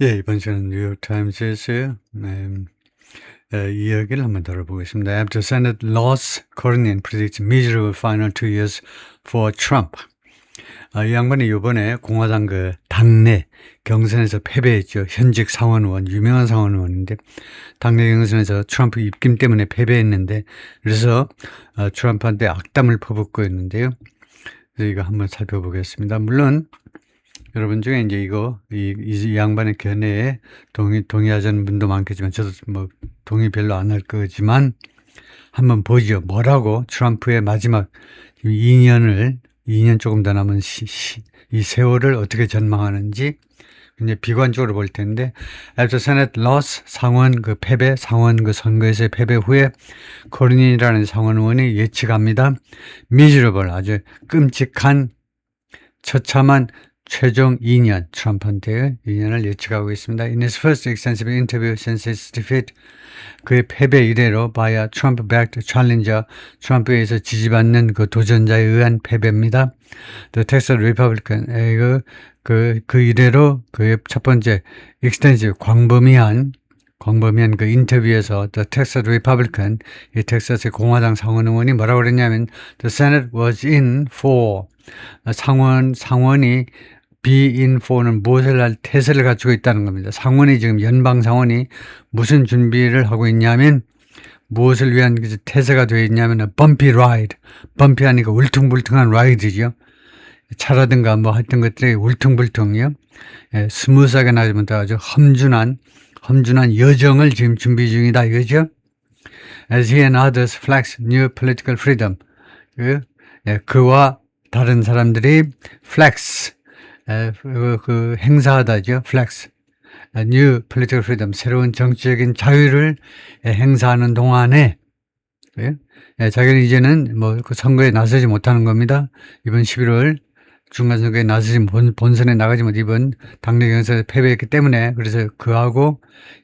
예, 이번 주는 뉴욕타임즈에서요. 이야기를 한번 다뤄보겠습니다. After Senate loss, Cornyn predicts miserable final 2 years for Trump. 이 양반이 이번에 공화당 그 당내 경선에서 패배했죠. 현직 상원의원, 유명한 상원의원인데 당내 경선에서 트럼프 입김 때문에 패배했는데 그래서 트럼프한테 악담을 퍼붓고 있는데요. 그래서 이거 한번 살펴보겠습니다. 물론 여러분 중에 이제 이 양반의 견해에 동의하자는 분도 많겠지만 저도 뭐 동의 별로 안 할 거지만 한번 보죠. 뭐라고 트럼프의 마지막 2년 조금 더 남은 이 세월을 어떻게 전망하는지 이제 비관적으로 볼 텐데, After Senate loss, 상원 그 선거에서의 패배 후에 코린이라는 상원 의원이 예측합니다. Miserable, 아주 끔찍한 처참한 최종 2년, 트럼프한테의 2년을 예측하고 있습니다. In his first extensive interview since his defeat, 그의 패배 이래로 by a Trump-backed challenger, 트럼프에서 지지받는 그 도전자에 의한 패배입니다. The Texas Republican, 그 이래로 그의 첫 번째 extensive, 광범위한 그 인터뷰에서 The Texas Republican, 이 텍사스의 공화당 상원 의원이 뭐라고 그랬냐면 The Senate was in for, 상원이 be in for는 무엇을 할 태세를 갖추고 있다는 겁니다. 상원이 지금 연방 상원이 무슨 준비를 하고 있냐면 무엇을 위한 태세가 되어 있냐면 a bumpy ride, bumpy하니까 울퉁불퉁한 라이드죠. 차라든가 뭐 했던 것들이 울퉁불퉁이요. 스무스하게 나가면 아주 험준한 여정을 지금 준비 중이다 이거죠. As he and others flex new political freedom, 그와 다른 사람들이 flex, 그 행사하다죠. flex, new political freedom, 새로운 정치적인 자유를 행사하는 동안에 자기는 이제는 뭐 그 선거에 나서지 못하는 겁니다. 이번 11월 중간선거에 나서지 본선에 나가지 못 이번 당내 경선에서 패배했기 때문에 그래서 그하고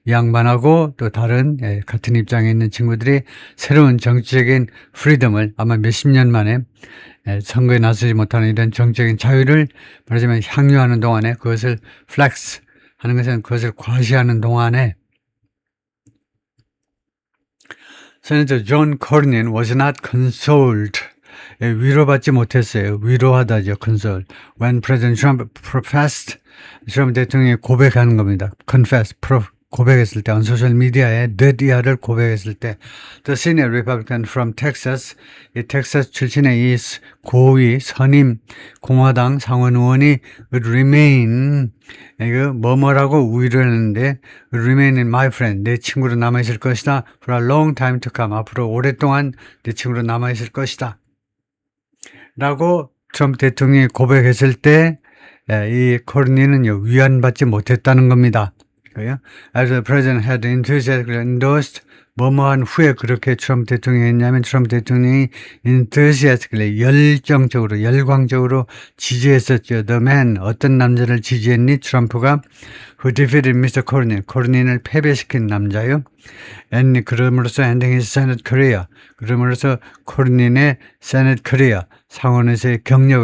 이 양반하고 또 다른 같은 입장에 있는 친구들이 새로운 정치적인 프리덤을 아마 몇십 년 만에 선거에 나서지 못하는 이런 정치적인 자유를 말하자면 향유하는 동안에 그것을 플렉스 하는 것은 그것을 과시하는 동안에 세네터 존 코르닌 was not consoled. 위로받지 못했어요. 위로하다죠. console. When President Trump professed, 트럼프 대통령이 고백하는 겁니다. confess, 고백했을 때, 소셜미디어에 뇌디아를 고백했을 때, The senior Republican from Texas, 이 텍사스 출신의 이 고위 선임 공화당 상원 의원이 would remain, 이거 뭐뭐라고 위로를 했는데 would remain in my friend, 내 친구로 남아있을 것이다. For a long time to come, 앞으로 오랫동안 내 친구로 남아있을 것이다. 라고 트럼프 대통령이 고백했을 때, 이 코르니는 위안받지 못했다는 겁니다. As the president had enthusiastically endorsed, 뭐뭐한 후에 그렇게 트럼프 대통령이 했냐면 트럼프 대통령이 enthusiastically, 열광적으로 지지했었죠. The man, 어떤 남자를 지지했니? 트럼프가 who defeated Mr. Cornyn, 코르닌을 패배시킨 남자요. And 그럼으로써 ending his Senate career, 그럼으로써 코르닌의 Senate career, 상원에서의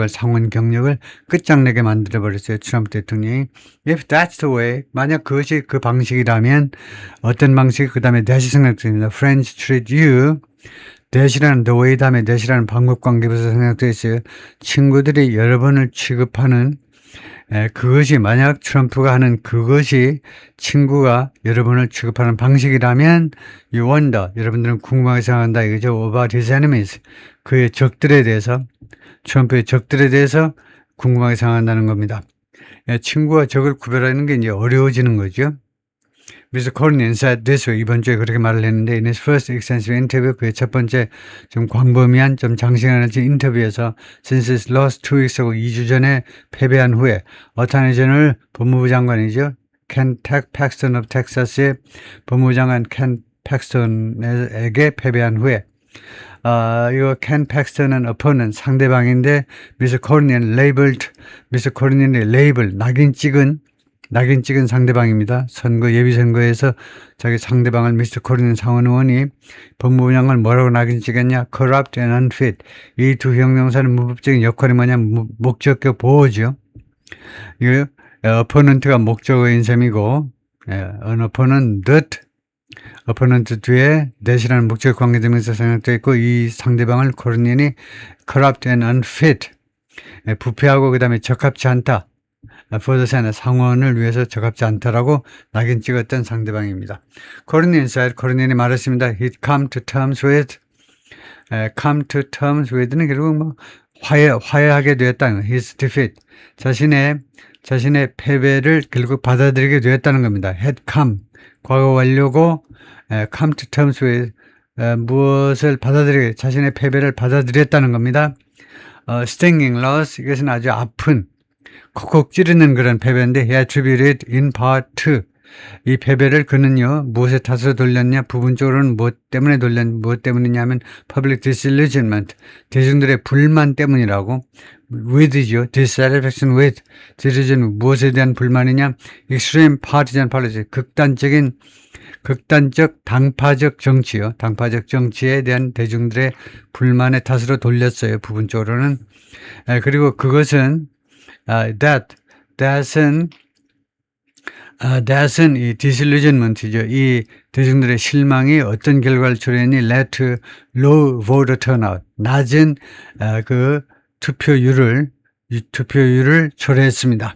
상원 경력을 끝장내게 만들어버렸어요. 트럼프 대통령이. If that's the way, 만약 그것이 그 방식이라면 어떤 방식이 그 다음에 다시 생각됩니다. Friends treat you, 대시라는 the way 다음에 대시라는 방법관계에서 생각되어 있어요. 친구들이 여러분을 취급하는 그것이 만약 트럼프가 하는 그것이 친구가 여러분을 취급하는 방식이라면 you wonder, 여러분들은 궁금하게 생각한다 이거죠. About his enemies, 그의 적들에 대해서, 트럼프의 적들에 대해서 궁금하게 생각한다는 겁니다. 친구와 적을 구별하는 게 이제 어려워지는 거죠. Mr. Cornyn said this way, 이번 주에 그렇게 말을 했는데 in his first extensive interview, 그의 첫 번째 좀 광범위한 좀 장시간을 진 인터뷰에서 since his lost 2 weeks ago, 2주 전에 패배한 후에 어타니 제너럴 법무부 장관이죠. 켄 팩스턴 of Texas의 법무부 장관 켄 팩스턴에게 패배한 후에 이거 켄 팩스턴은 opponent, 상대방인데 Mr. Cornyn 레이블, 낙인 찍은 상대방입니다. 예비 선거에서 자기 상대방을 미스터 코린 상원 의원이 법무부 장관을 뭐라고 낙인 찍었냐? corrupt and unfit. 이 두 형용사는 무법적인 역할이 뭐냐면 목적격 보호죠. opponent가 목적어인 셈이고, an opponent that, opponent 뒤에 that이라는 목적 관계되면서 생략되어 있고, 이 상대방을 코르닌이 corrupt and unfit, 부패하고 그 다음에 적합치 않다. for the Senate, 상원을 위해서 적합지 않다라고 낙인 찍었던 상대방입니다. 코르닌 said, 코르닌이 말했습니다. He'd come to terms with, come to terms with는 결국 뭐 화해하게 되었다는 his defeat, 자신의 패배를 결국 받아들이게 되었다는 겁니다. had come, 과거 완료고 come to terms with, 무엇을 받아들이게, 자신의 패배를 받아들였다는 겁니다. stinging loss, 이것은 아주 아픈, 콕콕 찌르는 그런 패배인데 he attributed in part to, 이 패배를 그는요 무엇에 탓으로 돌렸냐, 부분적으로는 무엇 때문이냐 하면 public disillusionment, 대중들의 불만 때문이라고, with죠, dissatisfaction with, disillusion, 무엇에 대한 불만이냐, extreme partisan policy, 극단적 당파적 정치요, 당파적 정치에 대한 대중들의 불만의 탓으로 돌렸어요, 부분적으로는. 그리고 그것은 that은 이 disillusionment이죠. 이 대중들의 실망이 어떤 결과를 초래했니? led to low voter turnout. 낮은 그 투표율을 초래했습니다.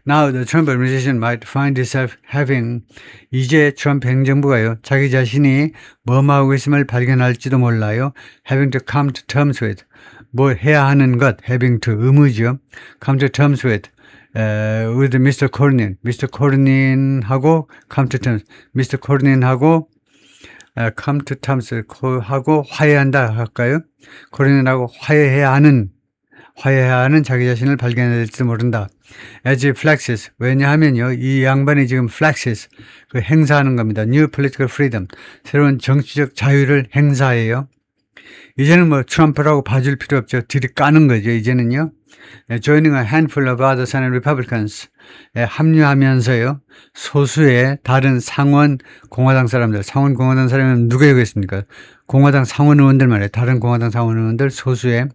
Now the Trump administration might find itself having, 이제 트럼프 행정부가요, 자기 자신이 뭐하고 있음을 발견할지도 몰라요. having to come to terms with, 뭐 해야 하는 것, having to 의무죠. come to terms with Mr. Cornyn. Mr. Cornyn하고 come to terms. Mr. Cornyn하고 come to terms 하고 화해한다 할까요? 코르닌하고 화해해야 하는 자기 자신을 발견할지도 모른다. As he flexes. 왜냐하면요, 이 양반이 지금 flexes, 그 행사하는 겁니다. New political freedom. 새로운 정치적 자유를 행사해요. 이제는 뭐 트럼프라고 봐줄 필요 없죠. 들이 까는 거죠, 이제는요. Joining a handful of other Senate Republicans, 합류하면서요, 소수의 다른 상원 공화당 사람들, 상원 공화당 사람은 누구겠습니까? 공화당 상원 의원들 말이에요. 다른 공화당 상원 의원들 소수의,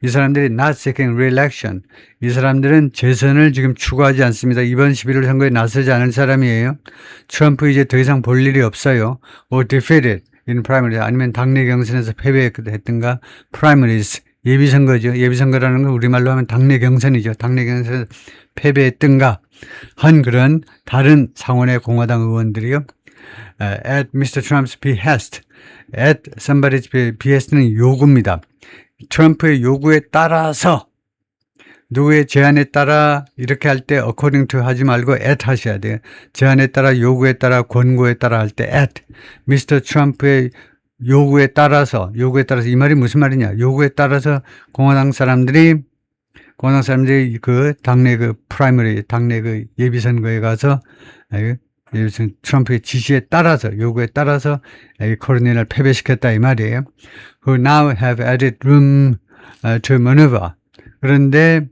이 사람들이 not seeking re-election, 이 사람들은 재선을 지금 추구하지 않습니다. 이번 11월 선거에 나서지 않을 사람이에요. 트럼프 이제 더 이상 볼 일이 없어요. or defeated in primaries, 아니면 당내 경선에서 패배했든가, primaries, 예비선거죠. 예비선거라는 건 우리말로 하면 당내 경선이죠. 당내 경선에서 패배했든가 한 그런 다른 상원의 공화당 의원들이요, at Mr. Trump's behest, at somebody's behest는 요구입니다. 트럼프의 요구에 따라서, 누구의 제안에 따라 이렇게 할 때 according to 하지 말고 at 하셔야 돼요. 제안에 따라, 요구에 따라, 권고에 따라 할 때 at, Mr. 트럼프의 요구에 따라서, 이 말이 무슨 말이냐, 요구에 따라서 공화당 사람들이 그 당내 그 프라이머리, 당내 그 예비선거에 가서 트럼프의 지시에 따라서, 요구에 따라서 코르닌을 패배시켰다 이 말이에요. Who now have added room to maneuver. 그런데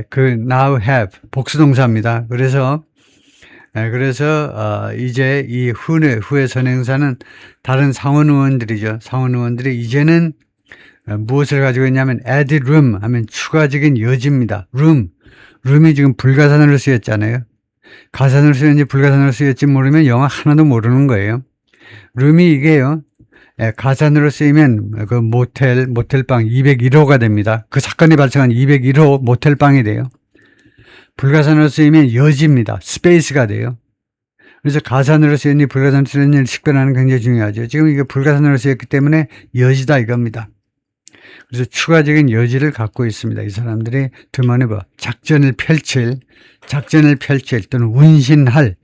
그 now have 복수동사입니다. 그래서 이제 이 후의 선행사는 다른 상원 의원들이죠. 상원 의원들이 이제는 무엇을 가지고 있냐면 added room 하면 추가적인 여지입니다. room이 지금 불가산으로 쓰였잖아요. 가산으로 쓰였는지 불가산으로 쓰였지 모르면 영어 하나도 모르는 거예요. room이 이게요, 가산으로 쓰이면 그 모텔방 201호가 됩니다. 그 사건이 발생한 201호 모텔방이 돼요. 불가산으로 쓰이면 여지입니다. 스페이스가 돼요. 그래서 가산으로 쓰였니 불가산으로 쓰였니 식별하는 게 굉장히 중요하죠. 지금 이게 불가산으로 쓰였기 때문에 여지다 이겁니다. 그래서 추가적인 여지를 갖고 있습니다. 이 사람들이 to maneuver, 작전을 펼칠 또는 운신할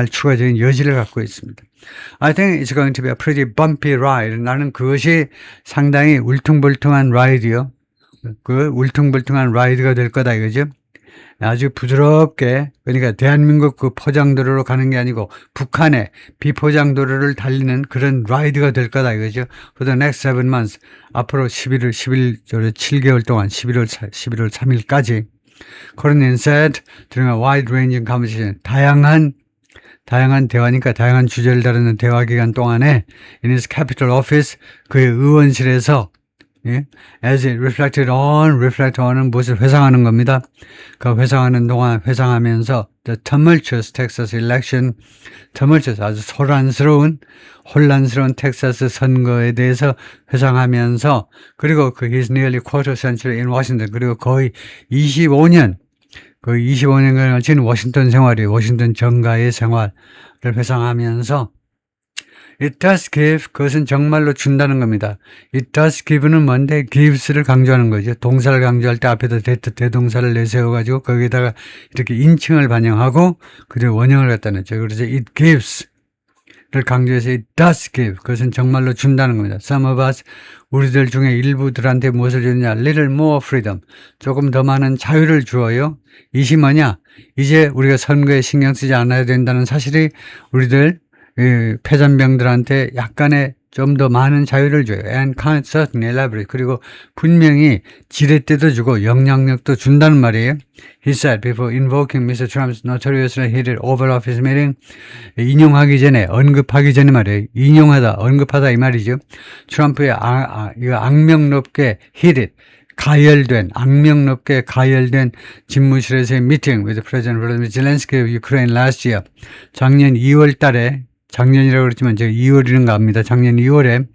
추가적인 여지를 갖고 있습니다. I think it's going to be a pretty bumpy ride. 나는 그것이 상당히 울퉁불퉁한 라이드요. 그 울퉁불퉁한 라이드가 될 거다 이거죠. 아주 부드럽게, 그러니까 대한민국 그 포장도로로 가는 게 아니고 북한의 비포장도로를 달리는 그런 라이드가 될 거다 이거죠. For the next 7 months, 앞으로 7개월 동안 11월 3일까지. Cornyn said during a wide-ranging conversation, 다양한 대화니까 다양한 주제를 다루는 대화 기간 동안에 in his capital office, 그의 의원실에서 예? as it reflect on은 무엇을 회상하는 겁니다. 그 회상하는 동안 회상하면서 the tumultuous Texas election, tumultuous 아주 혼란스러운 텍사스 선거에 대해서 회상하면서 그리고 그 his nearly quarter century in Washington 그리고 거의 25년간을 진 워싱턴 생활이 워싱턴 정가의 생활을 회상하면서 It does give, 그것은 정말로 준다는 겁니다. It does give는 뭔데? gives를 강조하는 거죠. 동사를 강조할 때 앞에다 대동사를 내세워가지고 거기에다가 이렇게 인칭을 반영하고 그리고 원형을 갖다 냈죠. 그래서 it gives를 강조해서 it does give, 그것은 정말로 준다는 겁니다. Some of us, 우리들 중에 일부들한테 무엇을 주느냐? Little more freedom, 조금 더 많은 자유를 주어요. 이시 뭐냐? 이제 우리가 선거에 신경 쓰지 않아야 된다는 사실이 우리들 패잔병들한테 약간의 좀 더 많은 자유를 줘요. And certainly elaborate. 그리고 분명히 지렛대도 주고 영향력도 준다는 말이에요. He said before invoking Mr. Trump's notoriously heated Oval Office meeting. 인용하기 전에, 언급하기 전에 말이에요. 언급하다 이 말이죠. 트럼프의 악명 높게 heated, 악명 높게 가열된 집무실에서의 미팅 with President Volodymyr Zelensky of Ukraine last year. 작년 2월 달에 작년이라고 그랬지만 제가 2월이는가 합니다. 작년 2월에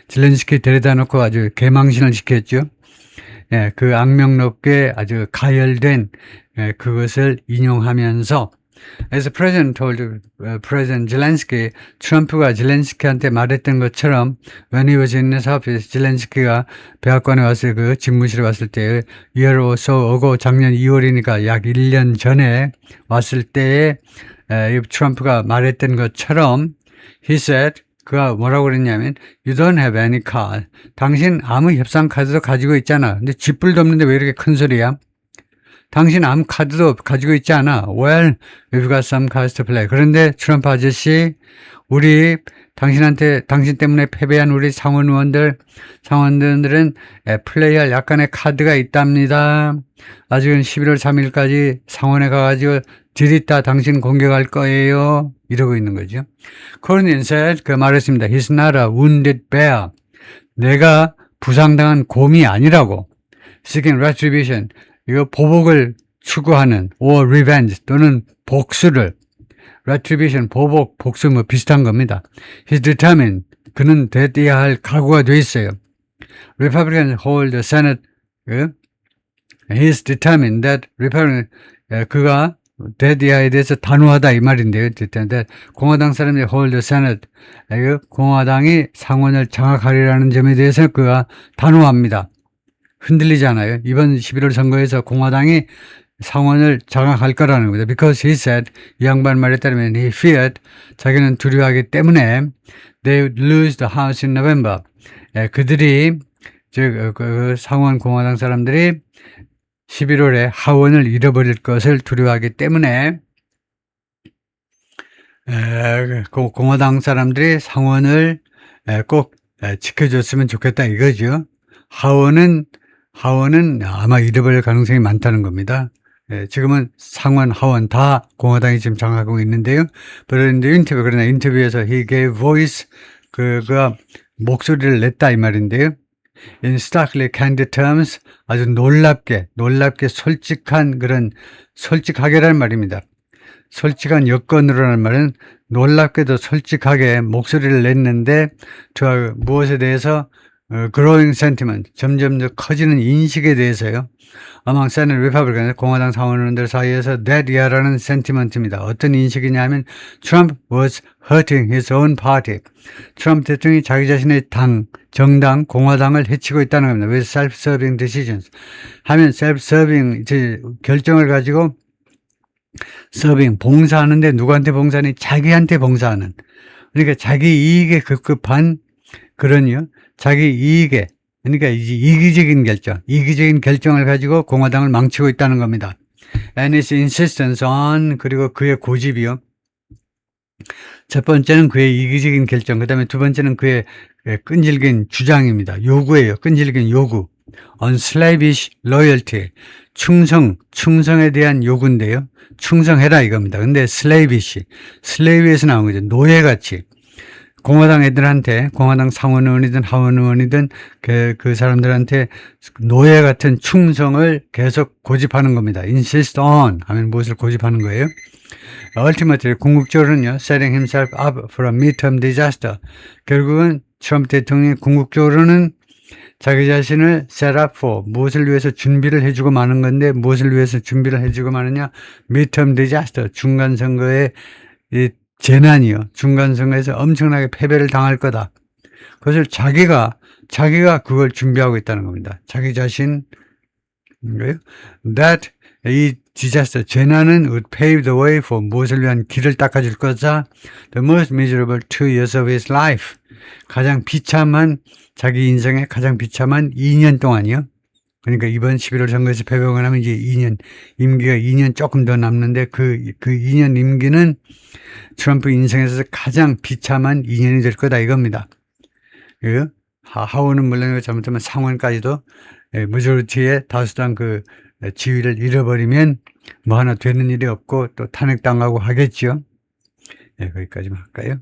젤렌스키 데려다 놓고 아주 개망신을 시켰죠. 예, 그 악명 높게 아주 가열된 그것을 인용하면서 As the President told President Zelensky, 트럼프가 젤렌스키한테 말했던 것처럼 when he was in his office, 젤렌스키가 백악관에 왔을 그 집무실에 왔을 때 year or so ago, 작년 2월이니까 약 1년 전에 왔을 때에 트럼프가 말했던 것처럼 he said, 그가 뭐라고 그랬냐면 you don't have any card. 당신 아무 협상 카드도 가지고 있잖아. 근데 쥐뿔도 없는데 왜 이렇게 큰 소리야? 당신 아무 카드도 가지고 있지 않아. Well, we've got some cards to play. 그런데 트럼프 아저씨, 당신 때문에 패배한 우리 상원들은 플레이할 약간의 카드가 있답니다. 아직은 11월 3일까지 상원에 가가지고 들이다 당신 공격할 거예요. 이러고 있는 거죠. 코르닌 said, 그 말했습니다. He's not a wounded bear. 내가 부상당한 곰이 아니라고. Seeking retribution. 이거 보복을 추구하는 or revenge 또는 복수를 retribution, 복수 뭐 비슷한 겁니다. He's determined. 그는 대띠야 할 각오가 돼 있어요. Republicans hold the Senate. He's determined that Republican 그가 대띠야에 대해서 단호하다 이 말인데요. 공화당 사람들이 hold the Senate. 공화당이 상원을 장악하리라는 점에 대해서 그가 단호합니다. 흔들리지 않아요. 이번 11월 선거에서 공화당이 상원을 장악할 거라는 겁니다. Because he said, 이 양반 말에 따르면 he feared, 자기는 두려워하기 때문에 they would lose the House in November. 그들이 그 상원 공화당 사람들이 11월에 하원을 잃어버릴 것을 두려워하기 때문에 공화당 사람들이 상원을 꼭 지켜줬으면 좋겠다 이거죠. 하원은 아마 잃어버릴 가능성이 많다는 겁니다. 지금은 상원, 하원 다 공화당이 지금 장악하고 있는데요. 그런데 그러나 인터뷰에서 he gave voice, 그가 목소리를 냈다 이 말인데요. In starkly candid terms, 아주 놀랍게 솔직하게라는 말입니다. 솔직한 여건으로라는 말은 놀랍게도 솔직하게 목소리를 냈는데 무엇에 대해서 growing sentiment, 점점 더 커지는 인식에 대해서요. Among Senate Republicans, 공화당 상원의원들 사이에서 that year라는 sentiment입니다. 어떤 인식이냐면 Trump was hurting his own party. 트럼프 대통령이 자기 자신의 정당, 공화당을 해치고 있다는 겁니다. With self-serving decisions. 하면 self-serving 결정을 가지고 봉사하는데 누구한테 봉사하니? 자기한테 봉사하는. 그러니까 자기 이익에 급급한 그런요. 자기 이익에, 그러니까 이기적인 결정을 가지고 공화당을 망치고 있다는 겁니다. And his insistence on, 그리고 그의 고집이요. 첫 번째는 그의 이기적인 결정, 그 다음에 두 번째는 그의 끈질긴 주장입니다. 요구예요. 끈질긴 요구. Unslavish loyalty. 충성에 대한 요구인데요. 충성해라 이겁니다. 근데 slave에서 나온 거죠. 노예같이. 공화당 애들한테, 공화당 상원 의원이든 하원 의원이든 그 사람들한테 노예 같은 충성을 계속 고집하는 겁니다. insist on 하면 무엇을 고집하는 거예요? ultimately 궁극적으로는요, setting himself up for a midterm disaster. 결국은 트럼프 대통령이 궁극적으로는 자기 자신을 set up for, 무엇을 위해서 준비를 해주고 마는 건데, 무엇을 위해서 준비를 해주고 마느냐? midterm disaster, 중간선거의 이 재난이요. 중간선거에서 엄청나게 패배를 당할 거다. 그것을 자기가 그걸 준비하고 있다는 겁니다. 자기 자신, that, 이 disaster, 재난은 would pave the way for, 무엇을 위한 길을 닦아줄 거다. The most miserable 2 years of his life. 가장 비참한, 자기 인생의 가장 비참한 2년 동안이요. 그러니까 이번 11월 선거에서 패배하고 나면 이제 2년, 임기가 2년 조금 더 남는데 그 2년 임기는 트럼프 인생에서 가장 비참한 2년이 될 거다 이겁니다. 하원은 물론 잘못하면 상원까지도 머저리티의 다수당 그 지위를 잃어버리면 뭐 하나 되는 일이 없고 또 탄핵당하고 하겠죠. 거기까지만 할까요?